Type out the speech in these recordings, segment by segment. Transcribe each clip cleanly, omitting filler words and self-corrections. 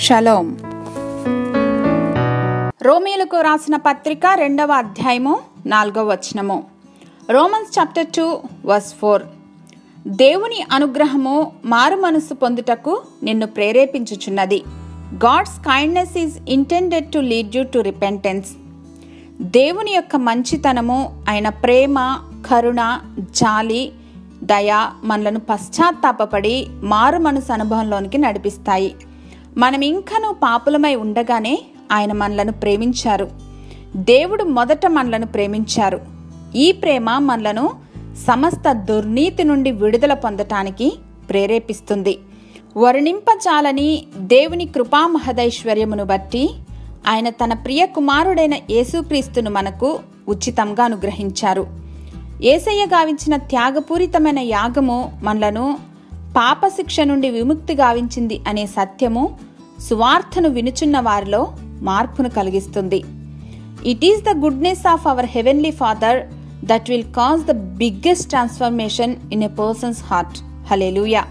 Shalom. రోమీయులకు రాసిన పత్రిక 2వ అధ్యాయము 4వ వచనము. Romans chapter 2 verse 4. దేవుని అనుగ్రహము మారు మనసు పొందుటకు నిన్ను ప్రేరేపించుచున్నది. God's kindness is intended to lead you to repentance. దేవుని యొక్క మంచితనము, ఆయన ప్రేమ, కరుణ, జాలి, దయ మనలను పశ్చాత్తాపపడి మారు మనసు అనుభవంలోనికి నడిపిస్తాయి. మనం ఇంకనూ పాపులమై ఉండగానే ఆయన మనలను ప్రేమించారు. దేవుడు మొదట మనలను ప్రేమించారు. ఈ ప్రేమ మనలను సమస్త దుర్నీతి నుండి విడుదల పొందటానికి ప్రేరేపిస్తుంది. వర్ణింపజాలని దేవుని కృపా మహదైశ్వర్యమును బట్టి ఆయన తన ప్రియ కుమారుడైన యేసుక్రీస్తును మనకు ఉచితంగా అనుగ్రహించారు. యేసయ్య గావించిన త్యాగపూరితమైన యాగము మనలను పాపశిక్ష నుండి విముక్తి గావించింది అనే సత్యము సువార్తను వినుచున్న వారిలో మార్పును కలిగిస్తుంది. It is the goodness of our heavenly father that will cause the biggest transformation in a person's heart. Hallelujah.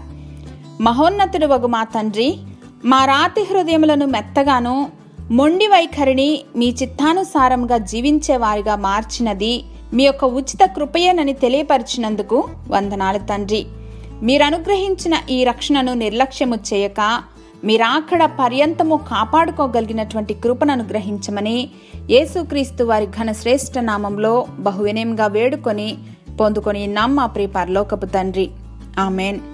మహోన్నతుడు వగు మా తండ్రి, మా రాతి హృదయములను మెత్తగాను మొండి వైఖరిని మీ చిత్తానుసారంగా జీవించే వారిగా మార్చినది మీ యొక్క ఉచిత కృపయేనని తెలియపరిచినందుకు వందనాలు తండ్రి. మీరు అనుగ్రహించిన ఈ రక్షణను నిర్లక్ష్యము చేయక మీరాకడ పర్యంతము కాపాడుకోగలిగినటువంటి కృపను అనుగ్రహించమని యేసుక్రీస్తు వారి ఘన శ్రేష్ఠ నామంలో బహువినయంగా వేడుకొని పొందుకొని మా ప్రియ పరలోకపు తండ్రి. ఆమెన్.